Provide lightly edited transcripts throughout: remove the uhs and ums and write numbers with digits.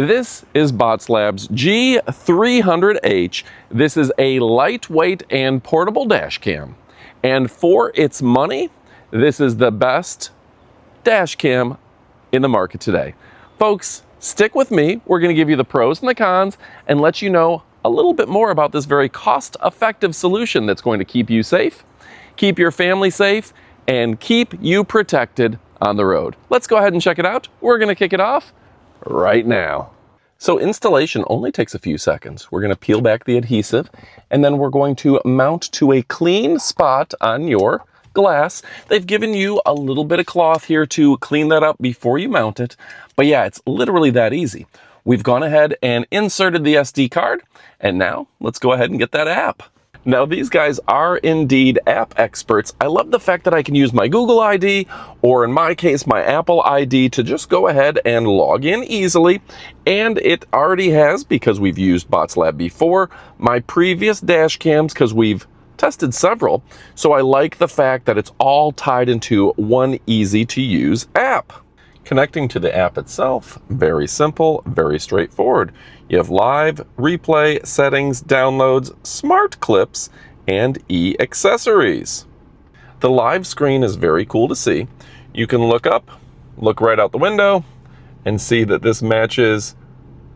This is Botslab's G300H. This is a lightweight and portable dash cam. And for its money, this is the best dash cam in the market today. Folks, stick with me. We're going to give you the pros and the cons and let you know a little bit more about this very cost-effective solution that's going to keep you safe, keep your family safe, and keep you protected on the road. Let's go ahead and check it out. We're going to kick it off right now. So installation only takes a few seconds. We're going to peel back the adhesive and then we're going to mount to a clean spot on your glass. They've given you a little bit of cloth here to clean that up before you mount it. But yeah, it's literally that easy. We've gone ahead and inserted the SD card, and now let's go ahead and get that app. Now these guys are indeed app experts. I love the fact that I can use my Google ID, or in my case, my Apple ID, to just go ahead and log in easily. And it already has, because we've used Botslab before, my previous dash cams, because we've tested several. So I like the fact that it's all tied into one easy to use app. Connecting to the app itself, very simple, very straightforward. You have live, replay, settings, downloads, smart clips, and e-accessories. The live screen is very cool to see. You can look up, look right out the window, and see that this matches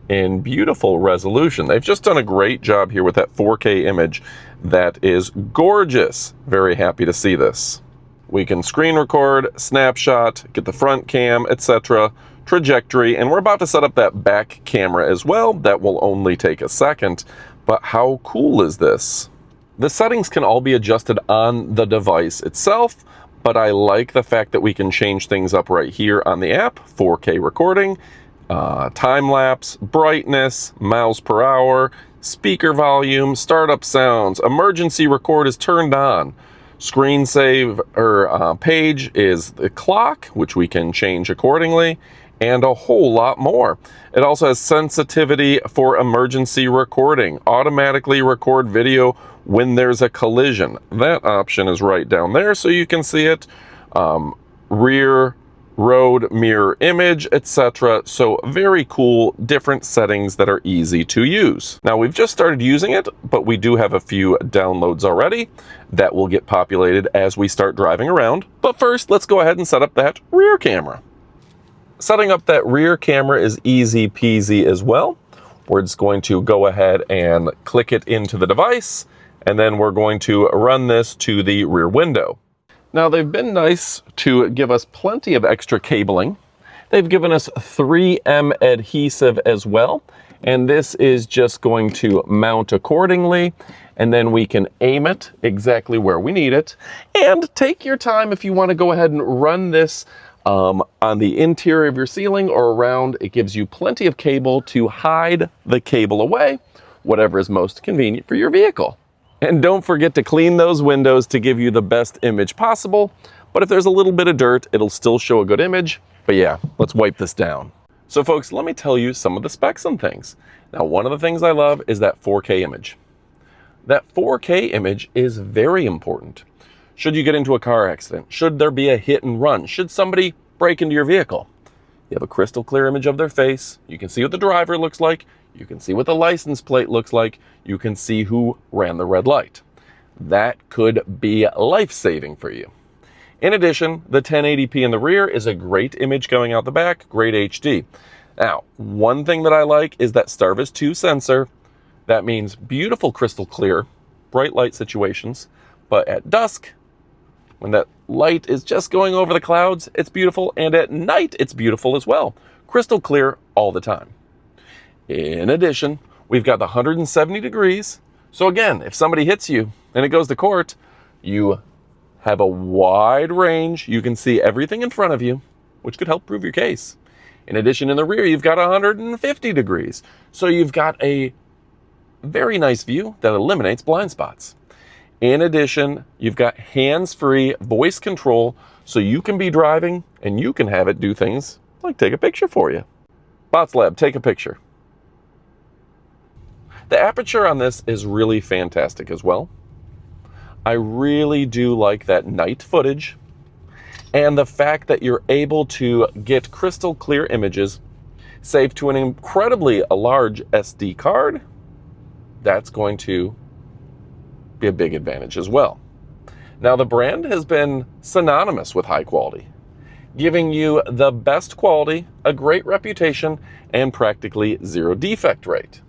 in beautiful resolution. They've just done a great job here with that 4K image. That is gorgeous. Very happy to see this. We can screen record, snapshot, get the front cam, etc., trajectory, and we're about to set up that back camera as well. That will only take a second, but how cool is this? The settings can all be adjusted on the device itself, but I like the fact that we can change things up right here on the app. 4K recording, time lapse, brightness, miles per hour, speaker volume, startup sounds, emergency record is turned on. Screen save or page is the clock, which we can change accordingly, and a whole lot more. It also has sensitivity for emergency recording, automatically record video when there's a collision. That option is right down there so you can see it. Rear road mirror image, etc. So very cool, different settings that are easy to use. Now we've just started using it, but we do have a few downloads already that will get populated as we start driving around. But first, let's go ahead and set up that rear camera. Setting up that rear camera is easy peasy as well. We're just going to go ahead and click it into the device, and then we're going to run this to the rear window. Now they've been nice to give us plenty of extra cabling. They've given us 3M adhesive as well, and this is just going to mount accordingly, and then we can aim it exactly where we need it. And take your time if you want to go ahead and run this on the interior of your ceiling or around. It gives you plenty of cable to hide the cable away, whatever is most convenient for your vehicle. And don't forget to clean those windows to give you the best image possible. But if there's a little bit of dirt, it'll still show a good image. But yeah, let's wipe this down. So folks, let me tell you some of the specs and things. Now, one of the things I love is that 4K image. That 4K image is very important. Should you get into a car accident? Should there be a hit and run? Should somebody break into your vehicle? You have a crystal clear image of their face. You can see what the driver looks like. You can see what the license plate looks like. You can see who ran the red light. That could be life-saving for you. In addition, the 1080p in the rear is a great image going out the back, great HD. Now, one thing that I like is that STARVIS 2 sensor. That means beautiful crystal clear, bright light situations, but at dusk, when that light is just going over the clouds, it's beautiful, and at night, it's beautiful as well. Crystal clear all the time. In addition, we've got the 170 degrees. So again, if somebody hits you and it goes to court, you have a wide range. You can see everything in front of you, which could help prove your case. In addition, in the rear, you've got 150 degrees. So you've got a very nice view that eliminates blind spots. In addition, you've got hands-free voice control, so you can be driving and you can have it do things like take a picture for you. Botslab, take a picture. The aperture on this is really fantastic as well. I really do like that night footage and the fact that you're able to get crystal clear images save to an incredibly large SD card, that's going to be a big advantage as well. Now, the brand has been synonymous with high quality, giving you the best quality, a great reputation, and practically zero defect rate.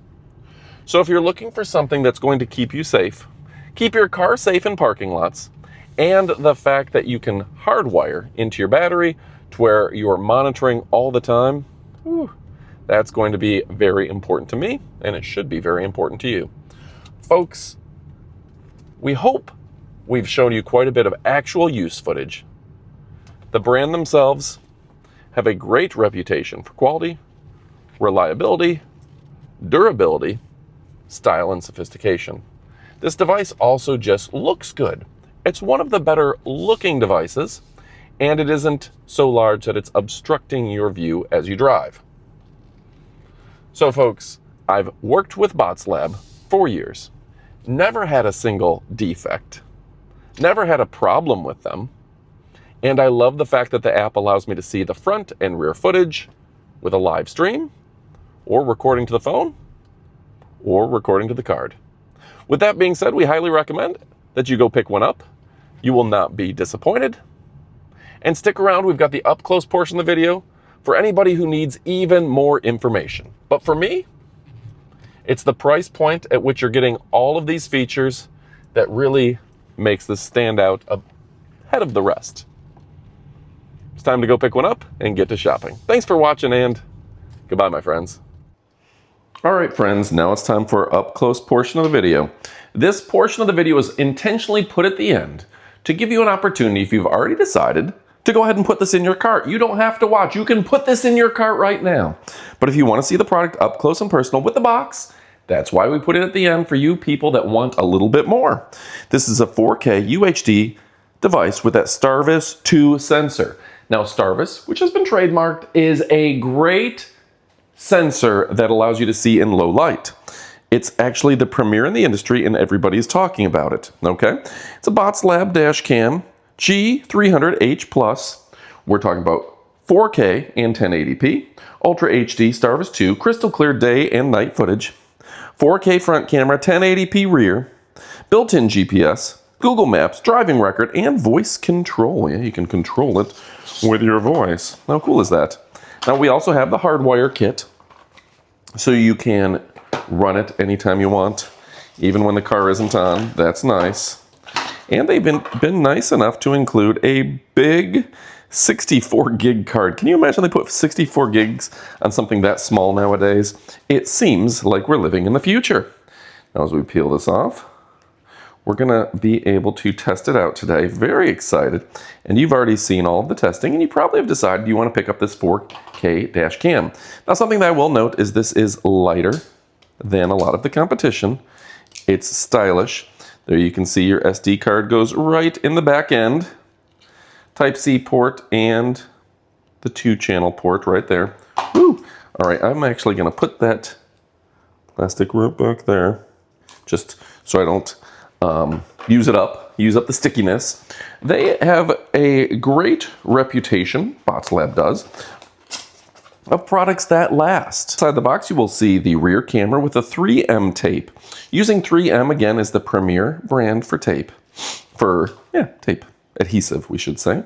So if you're looking for something that's going to keep you safe, keep your car safe in parking lots, and the fact that you can hardwire into your battery to where you're monitoring all the time, that's going to be very important to me, and it should be very important to you. Folks, we hope we've shown you quite a bit of actual use footage. The brand themselves have a great reputation for quality, reliability, durability, style, and sophistication. This device also just looks good. It's one of the better looking devices, and it isn't so large that it's obstructing your view as you drive. So folks, I've worked with Botslab for years, never had a single defect, never had a problem with them, and I love the fact that the app allows me to see the front and rear footage with a live stream, or recording to the phone, or recording to the card. With that being said, we highly recommend that you go pick one up. You will not be disappointed. And stick around, we've got the up close portion of the video for anybody who needs even more information. But for me, it's the price point at which you're getting all of these features that really makes this stand out ahead of the rest. It's time to go pick one up and get to shopping. Thanks for watching, and goodbye, my friends. All right, friends, now it's time for our up close portion of the video. This portion of the video is intentionally put at the end to give you an opportunity, if you've already decided, to go ahead and put this in your cart. You don't have to watch. You can put this in your cart right now. But if you want to see the product up close and personal with the box, that's why we put it at the end for you people that want a little bit more. This is a 4K UHD device with that STARVIS 2 sensor. Now, STARVIS, which has been trademarked, is a great sensor that allows you to see in low light. It's actually the premier in the industry, and everybody's talking about it, okay? It's a Botslab dash cam, G300H Plus. We're talking about 4K and 1080p, Ultra HD, STARVIS 2, crystal clear day and night footage, 4K front camera, 1080p rear, built-in GPS, Google Maps, driving record, and voice control. Yeah, you can control it with your voice. How cool is that? Now, we also have the hardwire kit, so you can run it anytime you want, even when the car isn't on. That's nice. And they've been nice enough to include a big 64 gig card. Can you imagine they put 64 gigs on something that small nowadays? It seems like we're living in the future. Now, as we peel this off, we're gonna be able to test it out today. Very excited. And you've already seen all of the testing, and you probably have decided you want to pick up this 4K dash cam. Now, something that I will note is this is lighter than a lot of the competition. It's stylish. There you can see your SD card goes right in the back end. Type-C port and the 2-channel port right there. Woo! All right, I'm actually gonna put that plastic right back there, just so I don't use up the stickiness. They have a great reputation, Botslab does, of products that last. Inside the box, you will see the rear camera with a 3M tape. Using 3M, again, is the premier brand for tape. Tape adhesive, we should say.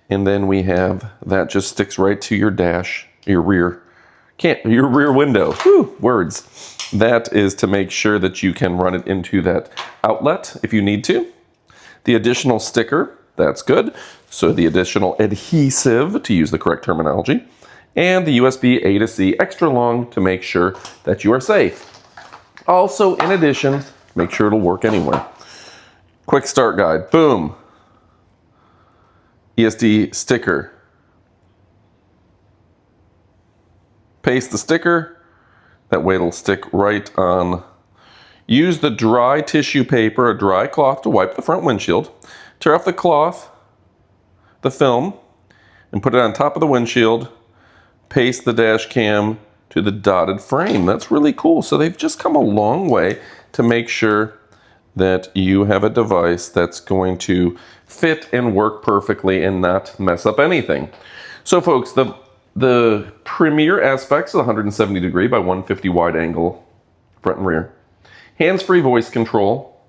And then we have that just sticks right to your dash, your rear window. Whew, words. That is to make sure that you can run it into that outlet if you need to. The additional sticker, that's good. So the additional adhesive, to use the correct terminology. And the USB A to C extra long to make sure that you are safe. Also, in addition, make sure it'll work anywhere. Quick start guide, boom. ESD sticker. Paste the sticker. That way it'll stick right on. Use the dry tissue paper, a dry cloth to wipe the front windshield. Tear off the cloth, the film, and put it on top of the windshield. Paste the dash cam to the dotted frame. That's really cool. So they've just come a long way to make sure that you have a device that's going to fit and work perfectly and not mess up anything. So folks, the The premier aspects of the 170 degree by 150 wide angle front and rear. Hands-free voice control,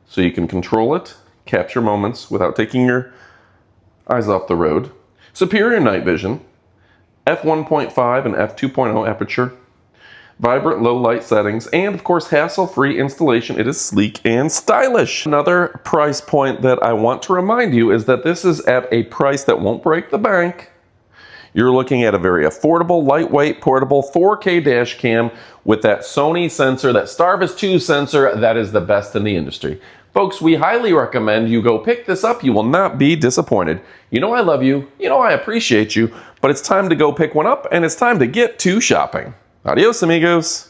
so you can control it, capture moments without taking your eyes off the road. Superior night vision, f1.5 and f2.0 aperture, vibrant low light settings, and of course hassle-free installation. It is sleek and stylish. Another price point that I want to remind you is that this is at a price that won't break the bank. You're looking at a very affordable, lightweight, portable 4K dash cam with that Sony sensor, that STARVIS 2 sensor that is the best in the industry. Folks, we highly recommend you go pick this up. You will not be disappointed. You know I love you, you know I appreciate you, but it's time to go pick one up and it's time to get to shopping. Adios, amigos.